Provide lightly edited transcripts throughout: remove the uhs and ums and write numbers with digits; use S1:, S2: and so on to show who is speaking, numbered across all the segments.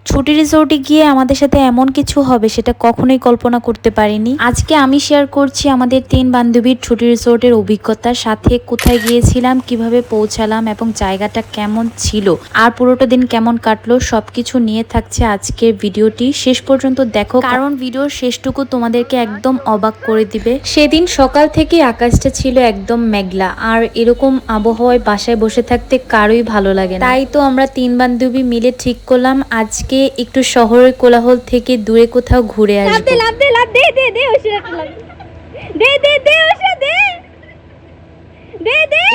S1: ছুটি রিসোর্টে গিয়ে আমাদের সাথে এমন কিছু হবে সেটা কখনোই কল্পনা করতে পারিনি। আজকে আমি শেয়ার করছি আমাদের 3 বান্ধবীর ছুটি রিসোর্টের অভিজ্ঞতার সাথে, কোথায় গিয়েছিলাম, কিভাবে পৌঁছালাম এবং জায়গাটা কেমন ছিল আর পুরোটা দিন কেমন কাটলো, সবকিছু নিয়ে থাকছে আজকের ভিডিওটি। শেষ পর্যন্ত দেখো, কারণ ভিডিওর শেষটুকু তোমাদেরকে একদম অবাক করে দিবে। সেদিন সকাল থেকে আকাশটা ছিল একদম মেঘলা, আর এরকম আবহাওয়ায় বাসায় বসে থাকতে কারোই ভালো লাগে না। তাই তো আমরা 3 বান্ধবী মিলে ঠিক করলাম আজকে একটু শহরের কোলাহল থেকে দূরে কোথাও ঘুরে আসবো।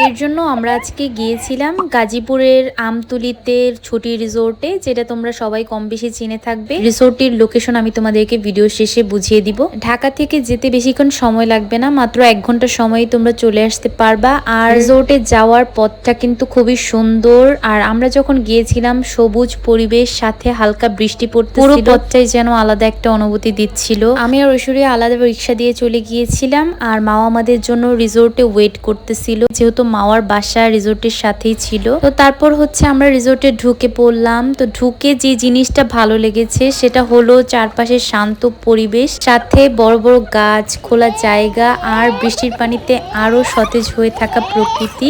S1: এর জন্য আমরা আজকে গিয়েছিলাম গাজীপুরের আমতলীতে ছুটি রিসোর্টে, যেটা তোমরা সবাই কম বেশি চিনে থাকবে। রিসোর্টটির লোকেশন আমি তোমাদেরকে ভিডিও শেষে বুঝিয়ে দিব। ঢাকা থেকে যেতে বেশিক্ষণ সময় লাগবে না, মাত্র 1 ঘন্টা সময়ে তোমরা চলে আসতে পারবা। আর রিসোর্টে যাওয়ার পথটা কিন্তু খুবই সুন্দর। আর আমরা যখন গিয়েছিলাম সবুজ পরিবেশ, সাথে হালকা বৃষ্টি পড়তেছিল, পুরো পথটাই যেন আলাদা একটা অনুভূতি দিচ্ছিল। আমি আর ঐশ্বরিয়া আলাদা রিক্সা দিয়ে চলে গিয়েছিলাম, আর মাও আমাদের জন্য রিসোর্টে ওয়েট করতেছিল, যেহেতু মাওয়ার বাসা রিসোর্টের সাথেই ছিল। তো তারপর হচ্ছে আমরা রিসোর্টে ঢুকে পড়লাম। তো ঢুকে যে জিনিসটা ভালো লেগেছে সেটা হলো চারপাশে শান্ত পরিবেশ, সাথে বড় বড় গাছ, খোলা জায়গা আর বৃষ্টির পানিতে আরো সতেজ হয়ে থাকা প্রকৃতি,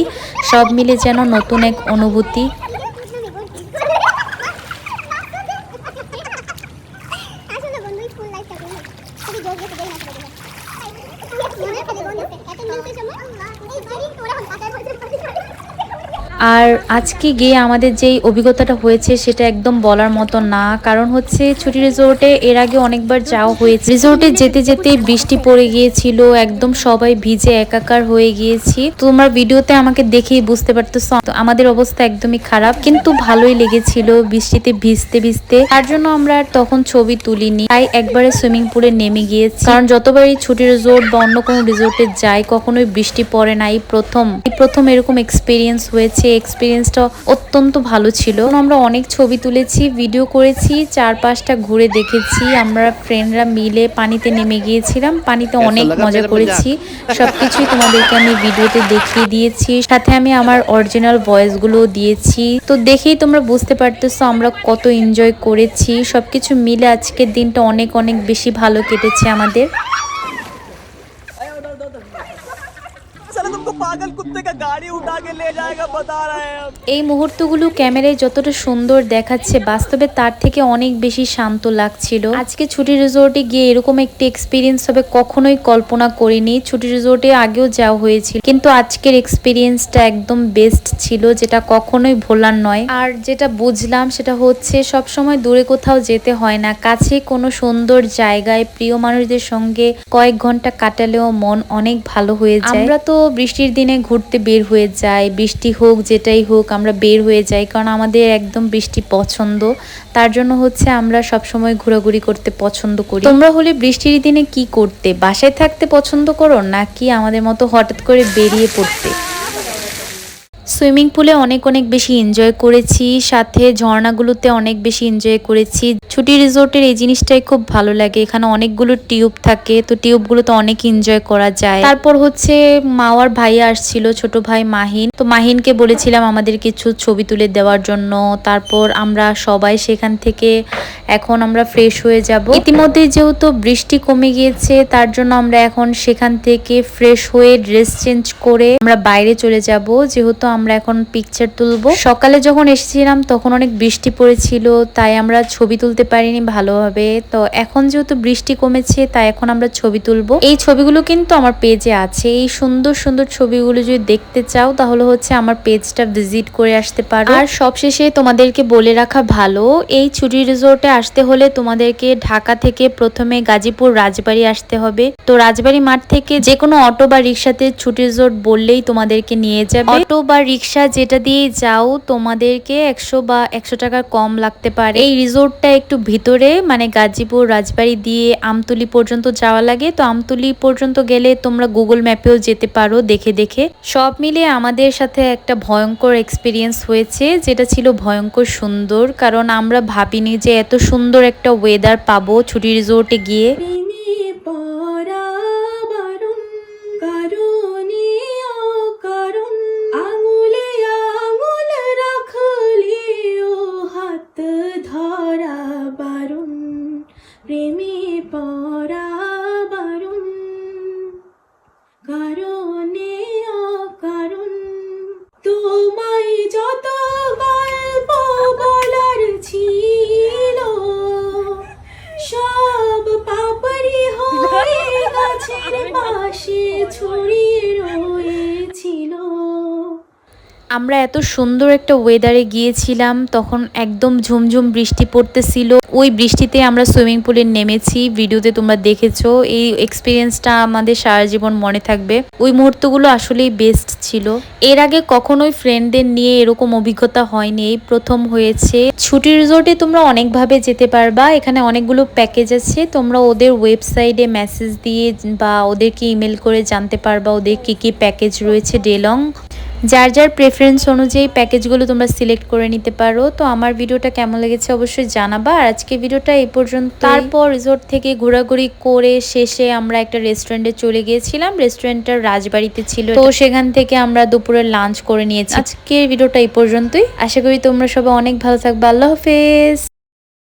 S1: সব মিলে যেন নতুন এক অনুভূতি। আর আজকে গিয়ে আমাদের যেই অভিজ্ঞতাটা হয়েছে সেটা একদম বলার মতো না, কারণ হচ্ছে ছুটি রিসোর্টে এর আগে অনেকবার যাওয়া হয়েছে। রিসোর্টে যেতে যেতে বৃষ্টি পড়ে গিয়েছিল, একদম সবাই ভিজে একাকার হয়ে গিয়েছি। তোমরা ভিডিওতে আমাকে দেখেই বুঝতে পারতেছো আমাদের অবস্থা একদমই খারাপ, কিন্তু ভালোই লেগেছিল বৃষ্টিতে ভিজতে ভিজতে। তার জন্য আমরা আর তখন ছবি তুলিনি, তাই একবারে সুইমিং পুলে নেমে গিয়েছি। কারণ যতবারই ছুটি রিসোর্ট বা অন্য কোনো রিসোর্টে যাই, কখনোই বৃষ্টি পড়ে না। এই প্রথম এরকম এক্সপিরিয়েন্স হয়েছে। এক্সপিরিয়েন্সটা অত্যন্ত ভালো ছিল। আমরা অনেক ছবি তুলেছি, ভিডিও করেছি, চারপাশটা ঘুরে দেখেছি। আমরা ফ্রেন্ডরা মিলে পানিতে নেমে গিয়েছিলাম, পানিতে অনেক মজা করেছি। সবকিছুই তোমাদেরকে আমি ভিডিওতে দেখিয়ে দিয়েছি, সাথে আমি আমার অরিজিনাল ভয়েসগুলো দিয়েছি। তো দেখেই তোমরা বুঝতে পারতেছো আমরা কত এনজয় করেছি। সবকিছু মিলে আজকের দিনটা অনেক অনেক বেশি ভালো কেটেছে আমাদের। এই মুহূর্তগুলো ক্যামেরায় যতটা সুন্দর দেখাচ্ছে, বাস্তবে তার থেকে অনেক বেশি শান্ত লাগছিল। আজকে ছুটি রিসোর্টে গিয়ে এরকম একটি এক্সপিরিয়েন্স হবে কখনোই কল্পনা করিনি। ছুটি রিসোর্টে আগেও যাওয়া হয়েছিল, কিন্তু আজকের এক্সপিরিয়েন্সটা একদম বেস্ট ছিল, যেটা কখনোই ভোলার নয়। আর যেটা বুঝলাম সেটা হচ্ছে সবসময় দূরে কোথাও যেতে হয় না, কাছে কোনো সুন্দর জায়গায় প্রিয় মানুষদের সঙ্গে কয়েক ঘন্টা কাটালেও মন অনেক ভালো হয়ে যায়। আমরা তো বৃষ্টির দিনে ঘুরতে বের হয়ে যাই, বৃষ্টি হোক যেটাই হোক আমরা বের হয়ে যাই, কারণ আমাদের একদম বৃষ্টি পছন্দ। তার জন্য হচ্ছে আমরা সবসময় ঘোরাঘুরি করতে পছন্দ করি। তোমরা হলে বৃষ্টির দিনে কি করতে? বাসায় থাকতে পছন্দ করো, নাকি আমাদের মতো হঠাৎ করে বেরিয়ে পড়তে? সুইমিং পুলে অনেক অনেক বেশি এনজয় করেছি, সাথে ঝর্ণাগুলোতে অনেক বেশি এনজয় করেছি। ছুটি রিসোর্টের এই জিনিসটাই খুব ভালো লাগে, এখানে অনেকগুলো টিউব থাকে, তো টিউবগুলোতে অনেক এনজয় করা যায়। তারপর হচ্ছে মাওয়ার ভাইয়া আসছিল, ছোট ভাই মাহিন। তো মাহিনকে বলেছিলাম আমাদের কিছু ছবি তুলে দেওয়ার জন্য। তারপর আমরা সবাই সেখান থেকে এখন আমরা ফ্রেশ হয়ে যাব। ইতিমধ্যে যেহেতু বৃষ্টি কমে গিয়েছে, তার জন্য আমরা এখন সেখান থেকে ফ্রেশ হয়ে ড্রেস চেঞ্জ করে আমরা বাইরে চলে যাব, যেহেতু আমরা এখন পিকচার তুলবো। সকালে যখন এসেছিলাম তখন অনেক বৃষ্টি পড়েছিল, তাই আমরা ছবি তুলতে পারিনি ভালোভাবে। তো এখন যেহেতু বৃষ্টি কমেছে, তাই এখন আমরা ছবি তুলবো। এই ছবিগুলো কিন্তু আমার পেজে আছে। এই সুন্দর সুন্দর ছবিগুলো যদি দেখতে চাও, তাহলে হচ্ছে আমার পেজটা ভিজিট করে আসতে পারো। আর সবশেষে তোমাদেরকে বলে রাখা ভালো, এই ছুটি রিসোর্টে আসতে হলে তোমাদেরকে ঢাকা থেকে প্রথমে গাজীপুর রাজবাড়ি আসতে হবে। তো রাজবাড়ি মাঠ থেকে যে কোনো অটো বা রিক্সাতে ছুটি রিসোর্ট বললেই তোমাদেরকে নিয়ে যাবে। অটো বা রিক্সা যেটা দিয়ে যাও, তোমাদেরকে 100 বা 100 টাকা কম লাগতে পারে। এই রিসোর্টটা একটু ভিতরে, মানে গাজীপুর রাজবাড়ি দিয়ে আমতলী পর্যন্ত যাওয়া লাগে। তো আমতলী পর্যন্ত গেলে তোমরা গুগল ম্যাপেও যেতে পারো দেখে দেখে। সব মিলিয়ে আমাদের সাথে একটা ভয়ঙ্কর এক্সপিরিয়েন্স হয়েছে, যেটা ছিল ভয়ঙ্কর সুন্দর, কারণ আমরা ভাবিনি যে এত সুন্দর একটা ওয়েদার পাবো ছুটি রিসোর্টে গিয়ে।
S2: প্রেমে পড়া বারণ, কারণে অকারণ। তোমায় যত গল্প বলার ছিল, সব পাপড়ি হয়ে গাছের পাশে ছড়িয়ে রয়েছিল।
S1: আমরা এত সুন্দর একটা ওয়েদারে গিয়েছিলাম, তখন একদম ঝুমঝুম বৃষ্টি পড়তেছিল। ওই বৃষ্টিতে আমরা সুইমিং পুলে নেমেছি, ভিডিওতে তোমরা দেখেছো। এই এক্সপিরিয়েন্সটা আমাদের সারা জীবন মনে থাকবে। ওই মুহূর্তগুলো আসলেই বেস্ট ছিল। এর আগে কখনোই ফ্রেন্ডদের নিয়ে এরকম অভিজ্ঞতা হয়নি, এই প্রথম হয়েছে। ছুটি রিসোর্টে তোমরা অনেকভাবে যেতে পারবা, এখানে অনেকগুলো প্যাকেজ আছে। তোমরা ওদের ওয়েবসাইটে মেসেজ দিয়ে বা ওদেরকে ইমেল করে জানতে পারবা ওদের কি কি প্যাকেজ রয়েছে ডে লং। যার যার প্রেফারেন্স অনুযায়ী প্যাকেজগুলো তোমরা সিলেক্ট করে নিতে পারো। তো আমার ভিডিওটা কেমন লেগেছে অবশ্যই জানাবা। আর আজকে ভিডিওটা এই পর্যন্ত। তারপর রিসোর্ট থেকে ঘোরাঘুরি করে শেষে আমরা একটা রেস্টুরেন্টে চলে গিয়েছিলাম। রেস্টুরেন্টটা রাজবাড়িতে ছিল, তো সেখান থেকে আমরা দুপুরে লাঞ্চ করে নিয়েছি। আজকের ভিডিওটা এই পর্যন্তই। আশা করি তোমরা সবাই অনেক ভালো থাকবে। আল্লাহ হাফেজ।